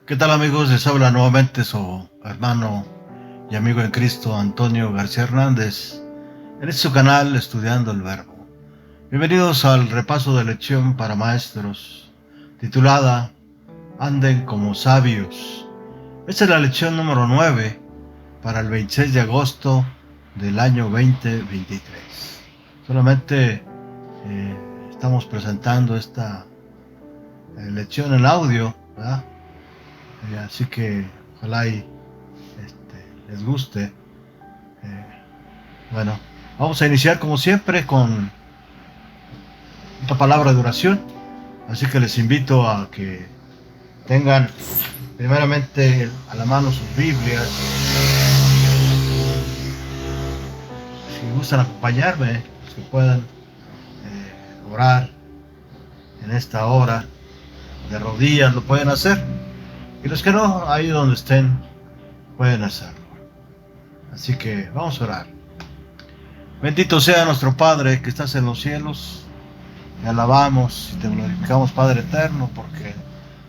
¿Qué tal, amigos? Les habla nuevamente su hermano y amigo en Cristo, Antonio García Hernández, en este su canal Estudiando el Verbo. Bienvenidos al repaso de lección para maestros, titulada Anden como sabios. Esta es la lección número 9 para el 26 de agosto del año 2023. Solamente estamos presentando esta lección en audio, ¿verdad? Así que ojalá les guste. Bueno, vamos a iniciar como siempre con esta palabra de oración. Así que les invito a que tengan primeramente a la mano sus Biblias. Si gustan acompañarme, que puedan orar en esta hora de rodillas, lo pueden hacer. Y los que no, ahí donde estén, pueden hacerlo. Así que vamos a orar. Bendito sea nuestro Padre que estás en los cielos. Te alabamos y te glorificamos, Padre eterno, porque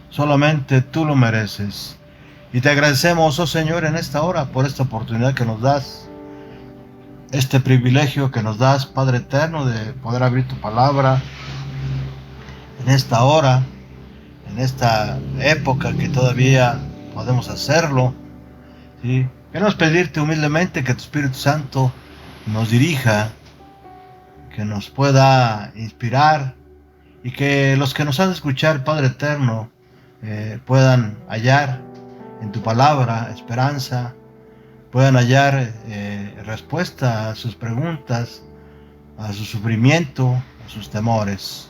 solamente tú lo mereces. Y te agradecemos, oh Señor, en esta hora por esta oportunidad que nos das, este privilegio que nos das, Padre eterno, de poder abrir tu palabra en esta hora, en esta época que todavía podemos hacerlo. ¿Sí? Queremos pedirte humildemente que tu Espíritu Santo nos dirija, que nos pueda inspirar y que los que nos han de escuchar, Padre eterno, puedan hallar en tu palabra esperanza, puedan hallar respuesta a sus preguntas, a su sufrimiento, a sus temores.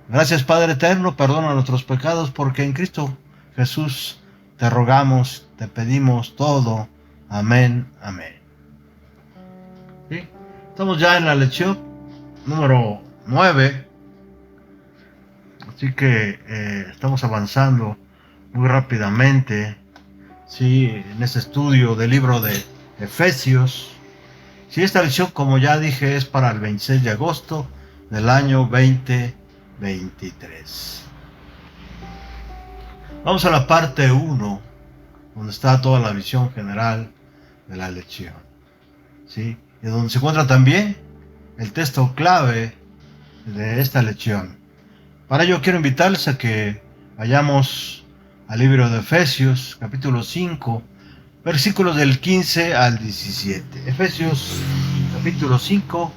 Gracias, Padre eterno, perdona nuestros pecados, porque en Cristo Jesús te rogamos, te pedimos todo. Amén, amén. ¿Sí? Estamos ya en la lección número 9. Así que estamos avanzando muy rápidamente, ¿sí? En este estudio del libro de Efesios. Sí, esta lección, como ya dije, es para el 26 de agosto del año 2023. Vamos a la parte 1, donde está toda la visión general de la lección, ¿sí? Y donde se encuentra también el texto clave de esta lección. Para ello quiero invitarles a que vayamos al libro de Efesios, capítulo 5, versículos del 15 al 17. Efesios, capítulo 5,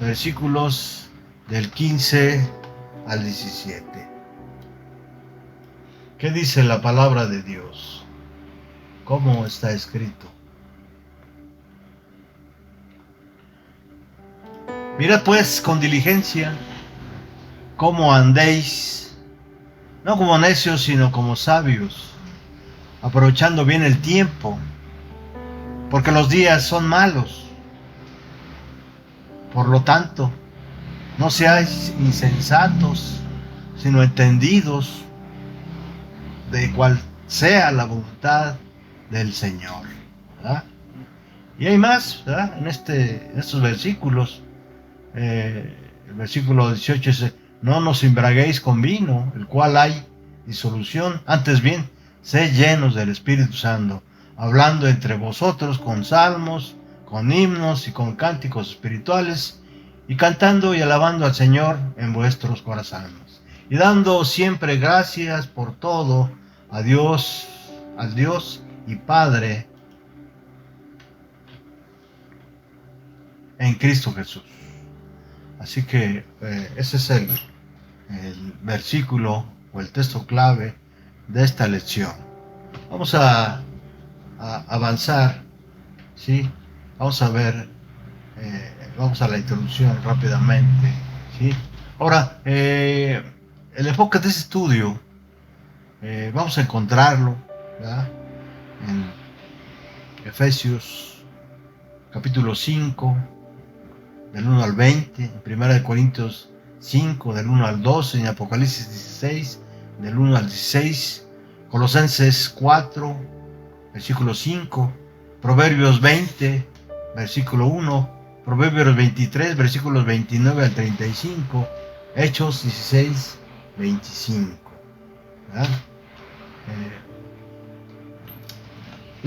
versículos del 15 al 17. ¿Qué dice la palabra de Dios? ¿Cómo está escrito? Mirad pues con diligencia cómo andéis, no como necios, sino como sabios, aprovechando bien el tiempo, porque los días son malos. Por lo tanto, no seáis insensatos, sino entendidos de cuál sea la voluntad del Señor, ¿verdad? Y hay más, ¿verdad? En estos versículos. El versículo 18 dice: no nos embriaguéis con vino, el cual hay disolución, antes bien, sed llenos del Espíritu Santo, hablando entre vosotros con salmos, con himnos y con cánticos espirituales, y cantando y alabando al Señor en vuestros corazones, y dando siempre gracias por todo a Dios, al Dios y Padre en Cristo Jesús. Así que ese es el versículo o el texto clave de esta lección. Vamos a avanzar, ¿sí? Vamos a ver, vamos a la introducción rápidamente, ¿sí? Ahora, el enfoque de este estudio, vamos a encontrarlo, ¿verdad? En Efesios capítulo 5, del 1 al 20, en 1 Corintios 5, del 1 al 12, en Apocalipsis 16, del 1 al 16, Colosenses 4, versículo 5, Proverbios 20, versículo 1, Proverbios 23, versículos 29 al 35, Hechos 16, 25. ¿Verdad?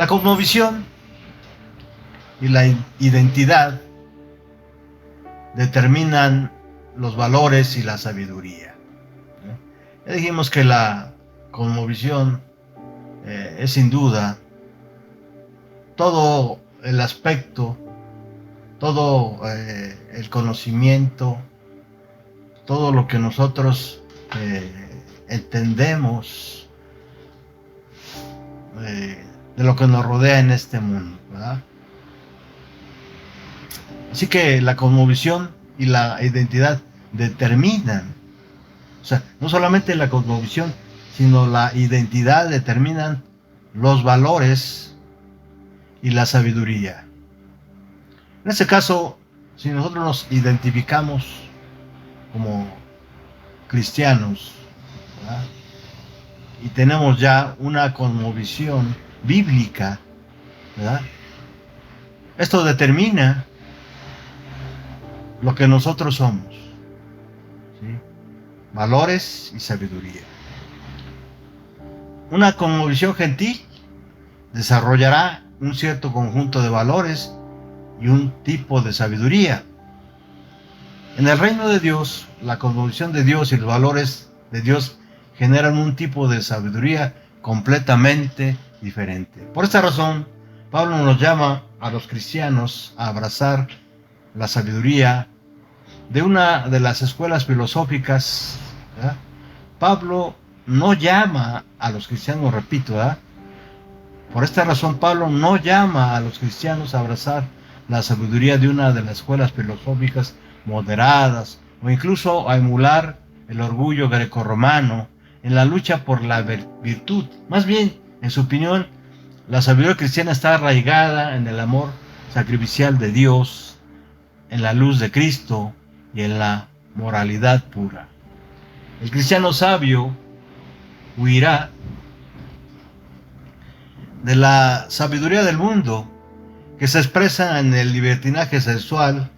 La cosmovisión y la identidad determinan los valores y la sabiduría. Ya dijimos que la cosmovisión es sin duda todo el aspecto, todo el conocimiento, todo lo que nosotros entendemos de lo que nos rodea en este mundo, ¿verdad? Así que la cosmovisión y la identidad determinan, o sea, no solamente la cosmovisión, sino la identidad determinan los valores y la sabiduría. En este caso, si nosotros nos identificamos como cristianos, ¿verdad?, y tenemos ya una cosmovisión bíblica, ¿verdad?, esto determina lo que nosotros somos, ¿sí? Valores y sabiduría. Una cosmovisión gentil desarrollará un cierto conjunto de valores y un tipo de sabiduría. En el reino de Dios, la cosmovisión de Dios y los valores de Dios generan un tipo de sabiduría completamente diferente. Por esta razón, Pablo nos llama a los cristianos a abrazar la sabiduría de una de las escuelas filosóficas, ¿verdad? Pablo no llama a los cristianos, repito, ¿verdad?, por esta razón Pablo no llama a los cristianos a abrazar la sabiduría de una de las escuelas filosóficas moderadas o incluso a emular el orgullo grecorromano en la lucha por la virtud. Más bien, en su opinión, la sabiduría cristiana está arraigada en el amor sacrificial de Dios, en la luz de Cristo y en la moralidad pura. El cristiano sabio huirá de la sabiduría del mundo que se expresa en el libertinaje sexual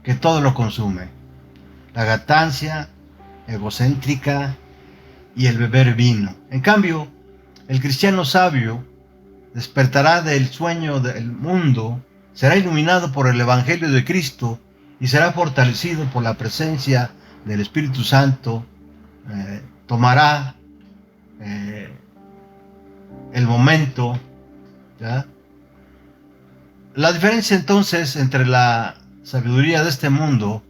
que todo lo consume, la gatancia egocéntrica y el beber vino. En cambio, el cristiano sabio despertará del sueño del mundo, será iluminado por el Evangelio de Cristo y será fortalecido por la presencia del Espíritu Santo. Tomará el momento, ¿ya? La diferencia entonces entre la sabiduría de este mundo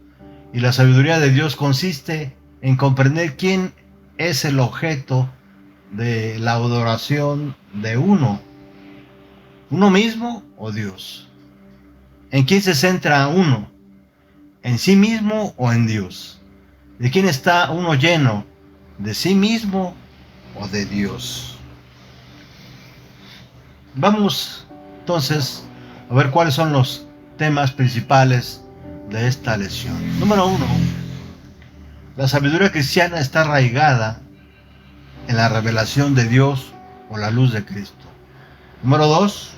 y la sabiduría de Dios consiste en comprender quién es el objeto de la adoración de uno mismo o Dios. ¿En quién se centra uno? ¿En sí mismo o en Dios? ¿De quién está uno lleno? ¿De sí mismo o de Dios? Vamos entonces a ver cuáles son los temas principales de esta lección. Número 1. La sabiduría cristiana está arraigada en la revelación de Dios o la luz de Cristo. Número 2.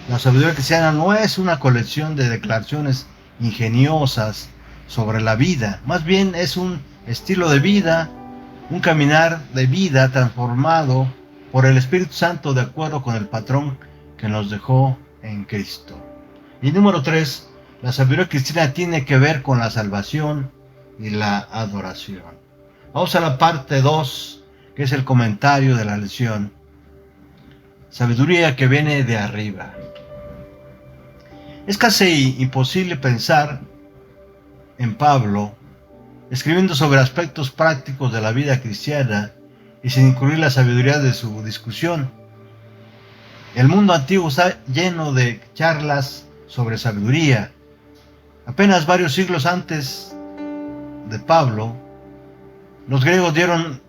La sabiduría cristiana no es una colección de declaraciones ingeniosas sobre la vida, más bien es un estilo de vida, un caminar de vida transformado por el Espíritu Santo de acuerdo con el patrón que nos dejó en Cristo. Y número 3, la sabiduría cristiana tiene que ver con la salvación y la adoración. Vamos a la parte 2, que es el comentario de la lección. Sabiduría que viene de arriba. Es casi imposible pensar en Pablo escribiendo sobre aspectos prácticos de la vida cristiana y sin incluir la sabiduría de su discusión. El mundo antiguo está lleno de charlas sobre sabiduría. Apenas varios siglos antes de Pablo, los griegos dieron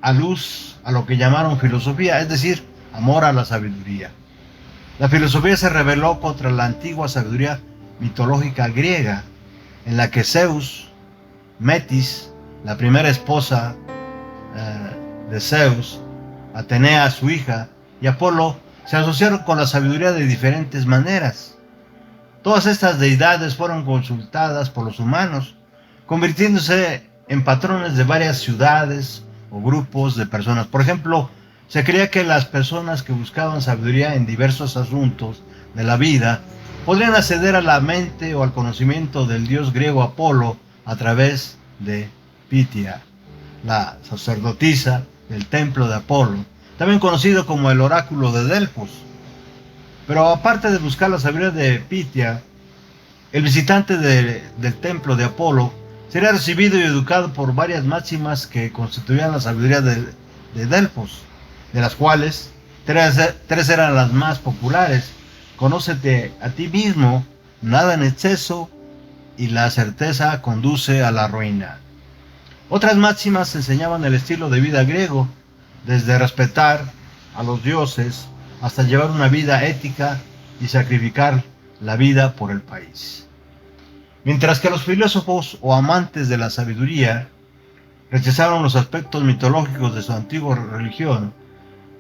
a luz a lo que llamaron filosofía, es decir, amor a la sabiduría. La filosofía se rebeló contra la antigua sabiduría mitológica griega, en la que Zeus, Metis, la primera esposa de Zeus, Atenea, su hija, y Apolo, se asociaron con la sabiduría de diferentes maneras. Todas estas deidades fueron consultadas por los humanos, convirtiéndose en patrones de varias ciudades o grupos de personas. Por ejemplo, Se creía que las personas que buscaban sabiduría en diversos asuntos de la vida podrían acceder a la mente o al conocimiento del dios griego Apolo a través de Pitia, la sacerdotisa del templo de Apolo, también conocido como el oráculo de Delfos. Pero aparte de buscar la sabiduría de Pitia, el visitante del templo de Apolo sería recibido y educado por varias máximas que constituían la sabiduría de Delfos, de las cuales tres eran las más populares: conócete a ti mismo, nada en exceso, y la certeza conduce a la ruina. Otras máximas enseñaban el estilo de vida griego, desde respetar a los dioses hasta llevar una vida ética y sacrificar la vida por el país. Mientras que los filósofos o amantes de la sabiduría rechazaron los aspectos mitológicos de su antigua religión,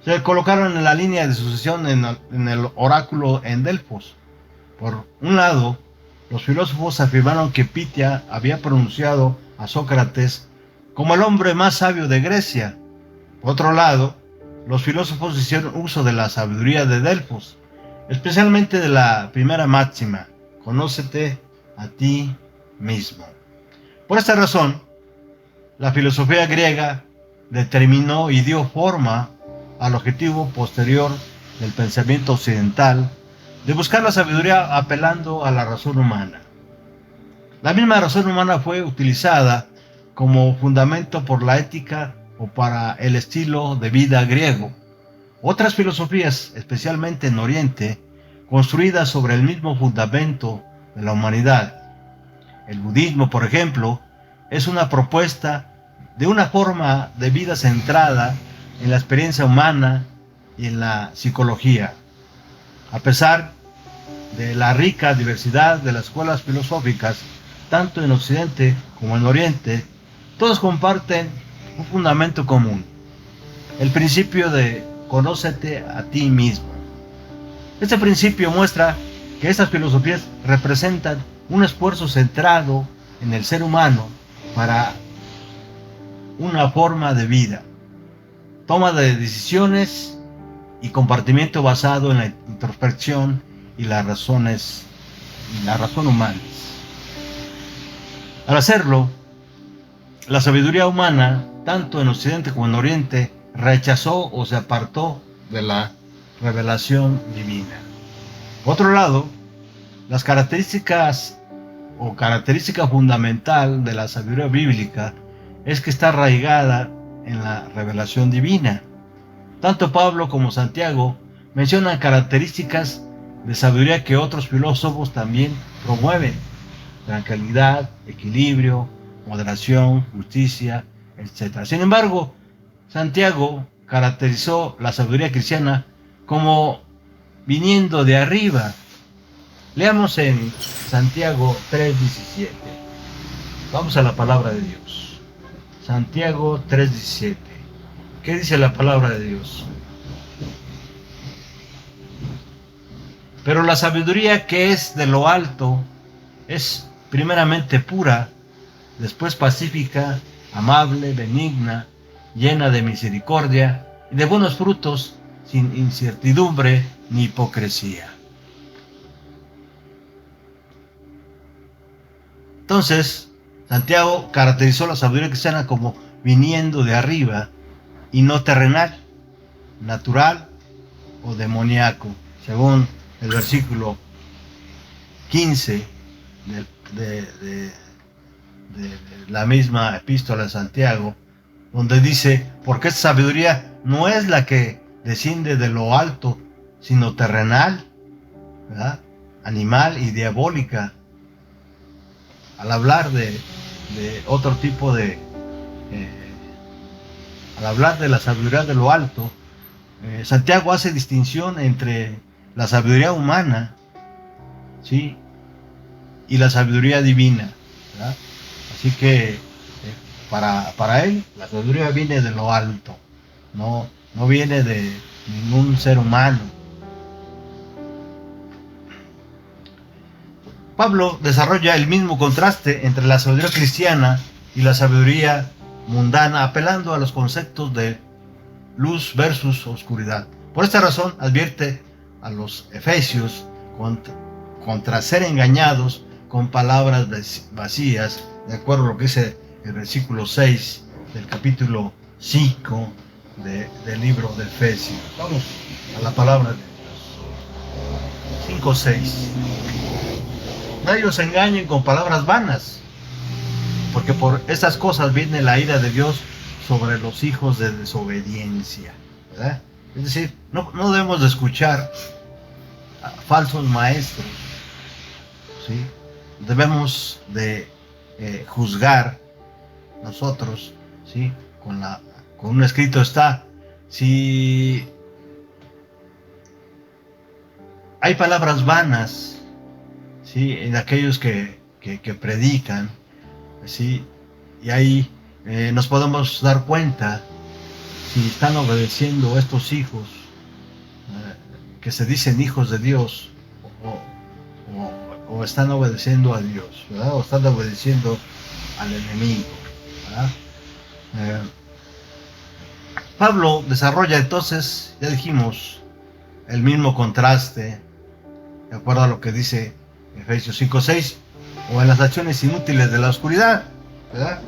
se colocaron en la línea de sucesión en el oráculo en Delfos. Por un lado, los filósofos afirmaron que Pitia había pronunciado a Sócrates como el hombre más sabio de Grecia. Por otro lado, los filósofos hicieron uso de la sabiduría de Delfos, especialmente de la primera máxima: conócete a ti mismo. Por esta razón, la filosofía griega determinó y dio forma al objetivo posterior del pensamiento occidental de buscar la sabiduría apelando a la razón humana. La misma razón humana fue utilizada como fundamento por la ética o para el estilo de vida griego. Otras filosofías, especialmente en Oriente, construidas sobre el mismo fundamento de la humanidad. El budismo, por ejemplo, es una propuesta de una forma de vida centrada en la experiencia humana y en la psicología. A pesar de la rica diversidad de las escuelas filosóficas, tanto en Occidente como en Oriente, todos comparten un fundamento común: el principio de conócete a ti mismo. Este principio muestra que estas filosofías representan un esfuerzo centrado en el ser humano para una forma de vida, toma de decisiones y comportamiento basado en la introspección y la razón humana. Al hacerlo, la sabiduría humana, tanto en Occidente como en Oriente, rechazó o se apartó de la revelación divina. Por otro lado, las característica fundamental de la sabiduría bíblica es que está arraigada en la revelación divina. Tanto Pablo como Santiago mencionan características de sabiduría que otros filósofos también promueven: tranquilidad, equilibrio, moderación, justicia, etc. Sin embargo, Santiago caracterizó la sabiduría cristiana como viniendo de arriba. Leamos en Santiago 3:17. Vamos a la palabra de Dios. Santiago 3:17. ¿Qué dice la palabra de Dios? Pero la sabiduría que es de lo alto es primeramente pura, después pacífica, amable, benigna, llena de misericordia y de buenos frutos, sin incertidumbre ni hipocresía. Entonces, Santiago caracterizó la sabiduría cristiana como viniendo de arriba y no terrenal, natural o demoníaco, según el versículo 15 de la misma epístola de Santiago, donde dice: porque esta sabiduría no es la que desciende de lo alto, sino terrenal, ¿verdad?, animal y diabólica. Al hablar de otro tipo de al hablar de la sabiduría de lo alto, Santiago hace distinción entre la sabiduría humana, ¿sí?, y la sabiduría divina, ¿verdad? Así que para él la sabiduría viene de lo alto, no viene de ningún ser humano. Pablo desarrolla el mismo contraste entre la sabiduría cristiana y la sabiduría mundana, apelando a los conceptos de luz versus oscuridad. Por esta razón advierte a los efesios contra ser engañados con palabras vacías, de acuerdo a lo que dice el versículo 6 del capítulo 5 del libro de Efesios. Vamos a la palabra de Dios. 5:6. Nadie os engañen con palabras vanas, porque por estas cosas viene la ira de Dios sobre los hijos de desobediencia, ¿verdad? Es decir, no debemos de escuchar a falsos maestros, ¿sí? Debemos de juzgar nosotros, ¿sí? Con un escrito está, si hay palabras vanas, ¿sí? En aquellos que predican, ¿sí? Y ahí nos podemos dar cuenta si están obedeciendo estos hijos que se dicen hijos de Dios, o están obedeciendo a Dios, ¿verdad? O están obedeciendo al enemigo, ¿verdad? Pablo desarrolla entonces, ya dijimos, el mismo contraste, de acuerdo a lo que dice Efesios 5:6, o en las acciones inútiles de la oscuridad, ¿verdad?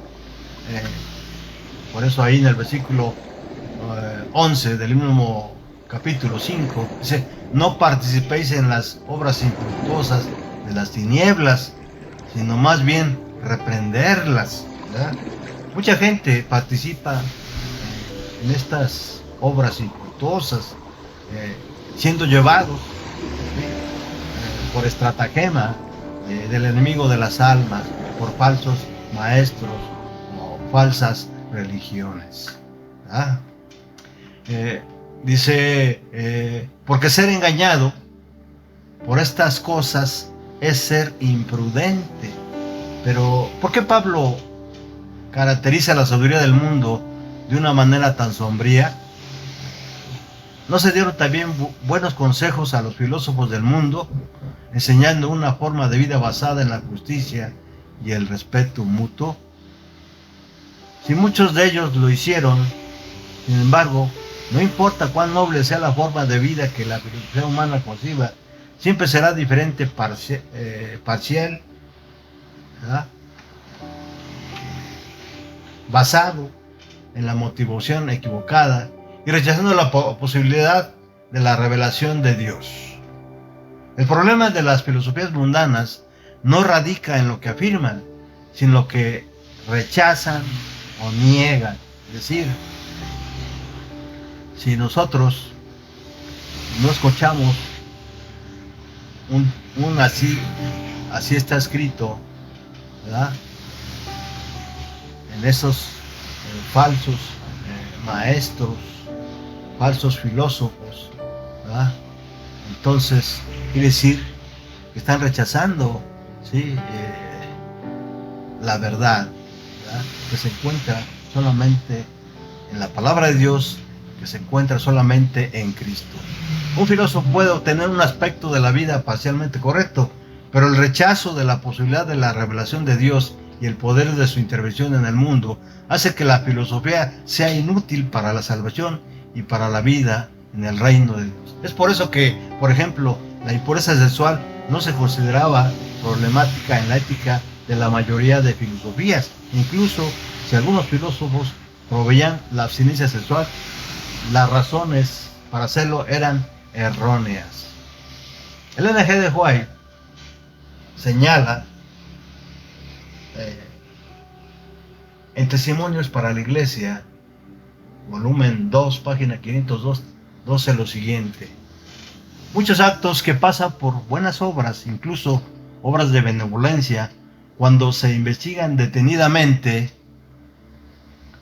Por eso ahí en el versículo 11 del mismo capítulo 5 dice: no participéis en las obras infructuosas de las tinieblas, sino más bien reprenderlas, ¿verdad? Mucha gente participa en estas obras infructuosas, siendo llevados por estratagema del enemigo de las almas, por falsos maestros o falsas religiones, ¿verdad? Dice, porque ser engañado por estas cosas es ser imprudente. Pero ¿por qué Pablo caracteriza la sabiduría del mundo de una manera tan sombría? ¿No se dieron también buenos consejos a los filósofos del mundo, enseñando una forma de vida basada en la justicia y el respeto mutuo? Si muchos de ellos lo hicieron, sin embargo, no importa cuán noble sea la forma de vida que la filosofía humana conciba, siempre será diferente, parcial, ¿verdad? Basado en la motivación equivocada y rechazando la posibilidad de la revelación de Dios. El problema de las filosofías mundanas no radica en lo que afirman, sino en lo que rechazan o niegan. Es decir, si nosotros no escuchamos un así está escrito, ¿verdad? En esos falsos maestros, falsos filósofos, ¿verdad? Entonces quiere decir que están rechazando, ¿sí? La verdad, ¿verdad? Que se encuentra solamente en la palabra de Dios, que se encuentra solamente en Cristo. Un filósofo puede obtener un aspecto de la vida parcialmente correcto, pero el rechazo de la posibilidad de la revelación de Dios y el poder de su intervención en el mundo hace que la filosofía sea inútil para la salvación y para la vida en el reino de Dios. Es por eso que, por ejemplo, la impureza sexual no se consideraba problemática en la ética de la mayoría de filosofías. Incluso si algunos filósofos proveían la abstinencia sexual, las razones para hacerlo eran erróneas. El N.G. de White señala en Testimonios para la Iglesia, volumen 2, página 512, lo siguiente: muchos actos que pasan por buenas obras, incluso obras de benevolencia, cuando se investigan detenidamente,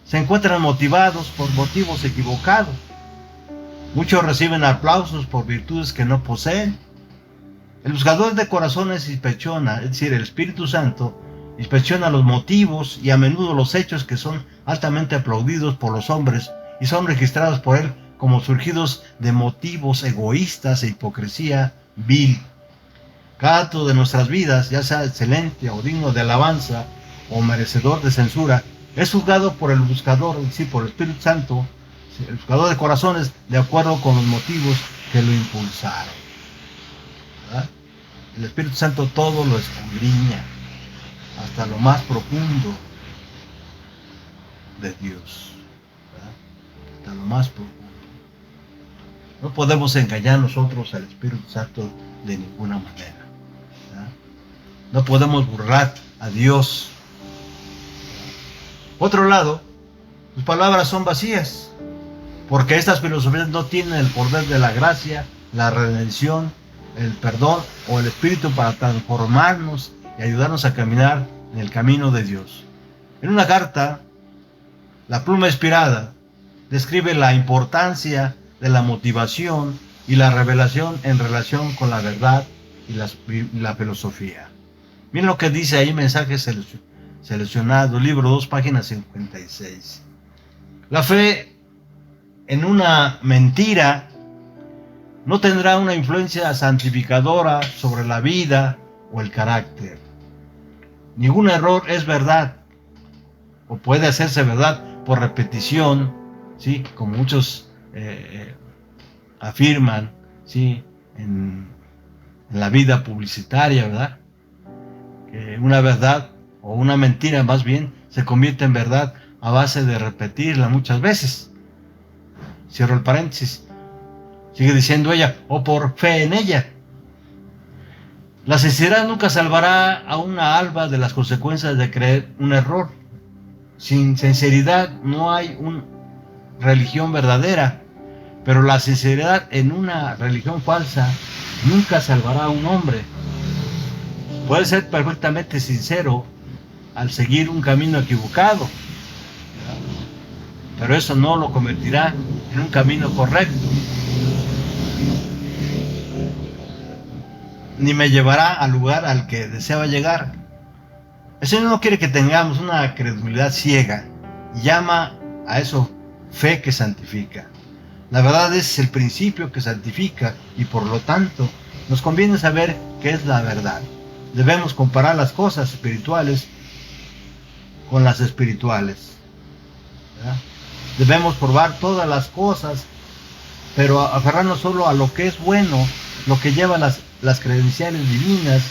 se encuentran motivados por motivos equivocados. Muchos reciben aplausos por virtudes que no poseen. El buscador de corazones inspecciona, es decir, el Espíritu Santo, inspecciona los motivos y a menudo los hechos que son altamente aplaudidos por los hombres y son registrados por él como surgidos de motivos egoístas e hipocresía vil. Cada acto de nuestras vidas, ya sea excelente o digno de alabanza o merecedor de censura, es juzgado por el buscador, es decir, por el Espíritu Santo, El buscador de corazones de acuerdo con los motivos que lo impulsaron, ¿verdad? El Espíritu Santo todo lo escudriña hasta lo más profundo de Dios, ¿verdad? Hasta lo más profundo. No podemos engañar nosotros al Espíritu Santo de ninguna manera, ¿verdad? No podemos burlar a Dios. Por otro lado, sus palabras son vacías, porque estas filosofías no tienen el poder de la gracia, la redención, el perdón o el Espíritu para transformarnos y ayudarnos a caminar en el camino de Dios. En una carta, la pluma inspirada describe la importancia de la motivación y la revelación en relación con la verdad y la filosofía. Miren lo que dice ahí, mensaje seleccionado, libro 2, página 56. La fe en una mentira no tendrá una influencia santificadora sobre la vida o el carácter. Ningún error es verdad, o puede hacerse verdad por repetición, ¿sí? Como muchos afirman, ¿sí? En la vida publicitaria, ¿verdad? Que una verdad o una mentira más bien se convierte en verdad a base de repetirla muchas veces. Cierro el paréntesis. Sigue diciendo ella, o por fe en ella. La sinceridad nunca salvará a una alma de las consecuencias de creer un error. Sin sinceridad no hay una religión verdadera, pero la sinceridad en una religión falsa nunca salvará a un hombre. Puede ser perfectamente sincero al seguir un camino equivocado, pero eso no lo convertirá en un camino correcto, ni me llevará al lugar al que deseaba llegar. El Señor no quiere que tengamos una credulidad ciega, y llama a eso fe que santifica. La verdad es el principio que santifica, y por lo tanto nos conviene saber qué es la verdad. Debemos comparar las cosas espirituales con las espirituales, ¿verdad? Debemos probar todas las cosas, pero aferrarnos solo a lo que es bueno, lo que lleva las credenciales divinas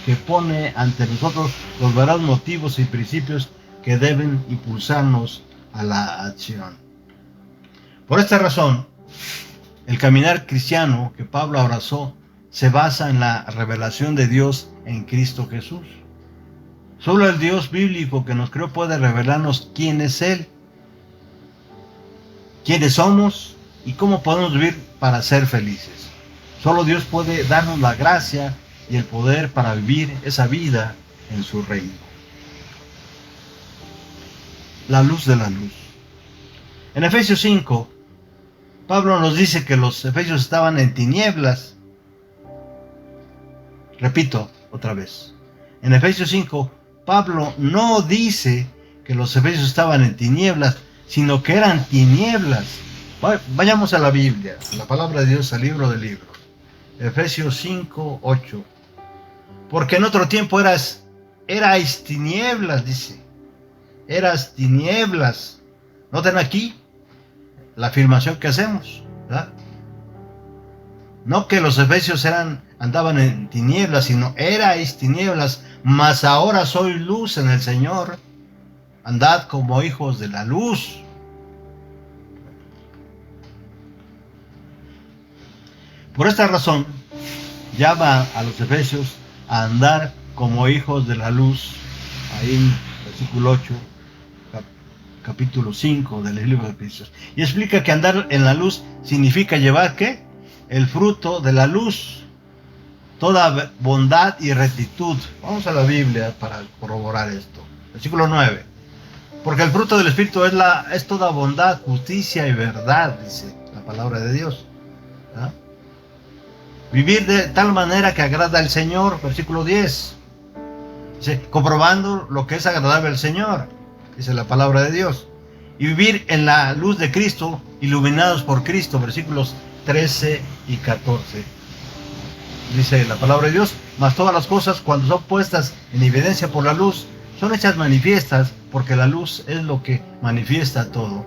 que pone ante nosotros los verdaderos motivos y principios que deben impulsarnos a la acción. Por esta razón, el caminar cristiano que Pablo abrazó se basa en la revelación de Dios en Cristo Jesús. Solo el Dios bíblico que nos creó puede revelarnos quién es Él, quiénes somos y cómo podemos vivir para ser felices. Solo Dios puede darnos la gracia y el poder para vivir esa vida en su reino. La luz de la luz. En Efesios 5, Pablo nos dice que los efesios estaban en tinieblas. Repito otra vez. En Efesios 5, Pablo no dice que los efesios estaban en tinieblas, sino que eran tinieblas. Vayamos a la Biblia, a la palabra de Dios, al libro de libros. Efesios 5, 8. Porque en otro tiempo erais tinieblas, dice. Eras tinieblas. Noten aquí la afirmación que hacemos, ¿verdad? No que los efesios andaban en tinieblas, sino erais tinieblas, mas ahora sois luz en el Señor. Andad como hijos de la luz. Por esta razón, llama a los efesios a andar como hijos de la luz. Ahí en versículo 8, capítulo 5 del libro de Efesios. Y explica que andar en la luz significa llevar, ¿qué? El fruto de la luz. Toda bondad y rectitud. Vamos a la Biblia para corroborar esto. Versículo 9. Porque el fruto del Espíritu es toda bondad, justicia y verdad, dice la palabra de Dios. ¿Ah? Vivir de tal manera que agrada al Señor, versículo 10. Dice, comprobando lo que es agradable al Señor, dice la palabra de Dios. Y vivir en la luz de Cristo, iluminados por Cristo, versículos 13 y 14. Dice la palabra de Dios, mas todas las cosas cuando son puestas en evidencia por la luz, son hechas manifiestas, porque la luz es lo que manifiesta todo.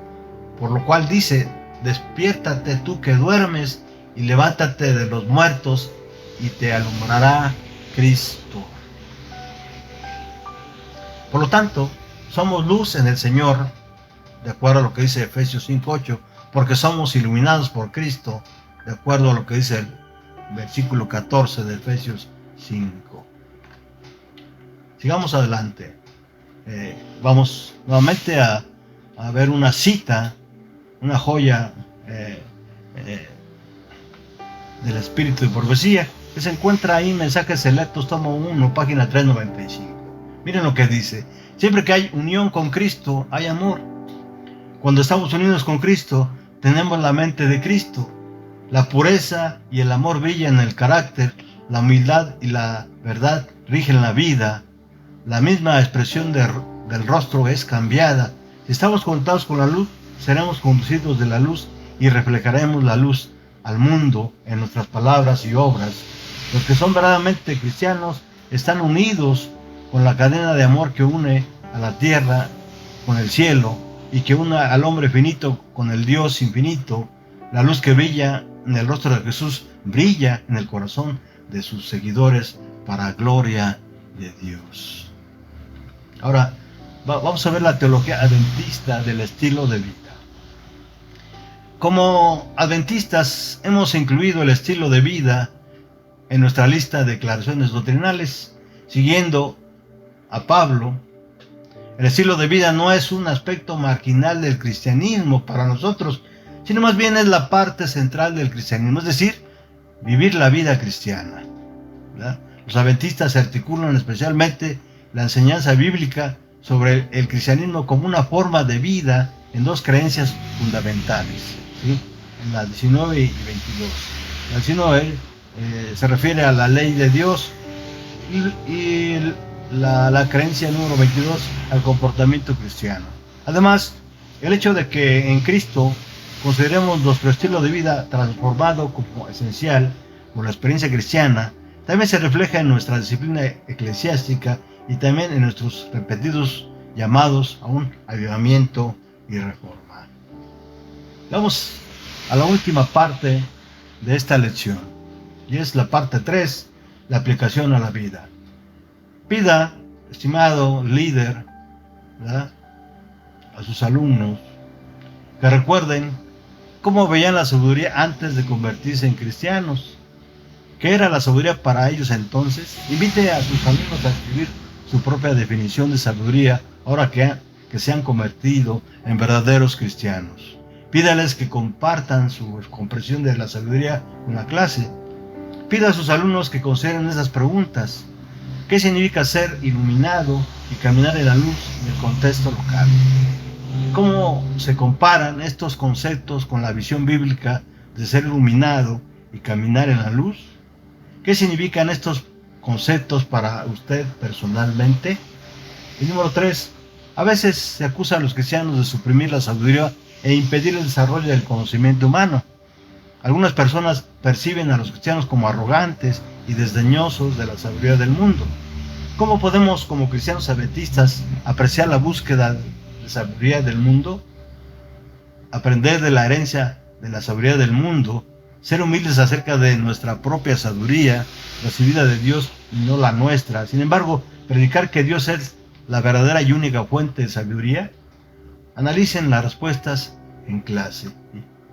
Por lo cual dice, despiértate tú que duermes y levántate de los muertos y te alumbrará Cristo. Por lo tanto, somos luz en el Señor, de acuerdo a lo que dice Efesios 5:8, porque somos iluminados por Cristo, de acuerdo a lo que dice el versículo 14 de Efesios 5. Sigamos adelante. Vamos nuevamente a ver una cita, una joya del Espíritu de Profecía, que se encuentra ahí en Mensajes Selectos, tomo 1, página 395. Miren lo que dice: siempre que hay unión con Cristo, hay amor. Cuando estamos unidos con Cristo, tenemos la mente de Cristo. La pureza y el amor brillan en el carácter, la humildad y la verdad rigen la vida. La misma expresión del rostro es cambiada. Si estamos conectados con la luz, seremos conducidos de la luz y reflejaremos la luz al mundo en nuestras palabras y obras. Los que son verdaderamente cristianos están unidos con la cadena de amor que une a la tierra con el cielo y que une al hombre finito con el Dios infinito. La luz que brilla en el rostro de Jesús brilla en el corazón de sus seguidores para gloria de Dios. Ahora, vamos a ver la teología adventista del estilo de vida. Como adventistas hemos incluido el estilo de vida en nuestra lista de declaraciones doctrinales, siguiendo a Pablo. El estilo de vida no es un aspecto marginal del cristianismo para nosotros, sino más bien es la parte central del cristianismo, es decir, vivir la vida cristiana, ¿verdad? Los adventistas articulan especialmente la enseñanza bíblica sobre el cristianismo como una forma de vida en dos creencias fundamentales, ¿sí? En la 19 y 22. La 19 se refiere a la ley de Dios y la creencia número 22 al comportamiento cristiano. Además, el hecho de que en Cristo consideremos nuestro estilo de vida transformado como esencial por la experiencia cristiana, también se refleja en nuestra disciplina eclesiástica y también en nuestros repetidos llamados a un avivamiento y reforma. Vamos a la última parte de esta lección, y es la parte 3, la aplicación a la vida. Pida, estimado líder, ¿verdad?, a sus alumnos que recuerden cómo veían la sabiduría antes de convertirse en cristianos. ¿Qué era la sabiduría para ellos entonces? Invite a sus alumnos a escribir su propia definición de sabiduría ahora que se han convertido en verdaderos cristianos. Pídales que compartan su comprensión de la sabiduría en la clase. Pida a sus alumnos que consideren esas preguntas. ¿Qué significa ser iluminado y caminar en la luz en el contexto local? ¿Cómo se comparan estos conceptos con la visión bíblica de ser iluminado y caminar en la luz? ¿Qué significan estos conceptos para usted personalmente? Y número 3, a veces se acusa a los cristianos de suprimir la sabiduría e impedir el desarrollo del conocimiento humano. Algunas personas perciben a los cristianos como arrogantes y desdeñosos de la sabiduría del mundo. ¿Cómo podemos, como cristianos adventistas, apreciar la búsqueda de sabiduría del mundo? Aprender de la herencia de la sabiduría del mundo, ser humildes acerca de nuestra propia sabiduría, recibida de Dios y no la nuestra. Sin embargo, predicar que Dios es la verdadera y única fuente de sabiduría. Analicen las respuestas en clase.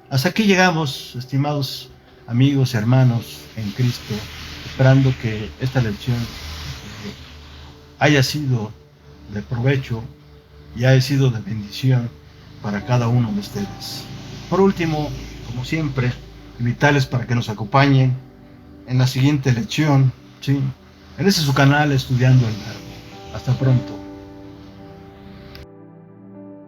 Hasta aquí llegamos, estimados amigos y hermanos en Cristo, esperando que esta lección haya sido de provecho y haya sido de bendición para cada uno de ustedes. Por último, como siempre, invitarles para que nos acompañen en la siguiente lección, ¿sí?, en este su canal Estudiando el Verbo. Hasta pronto.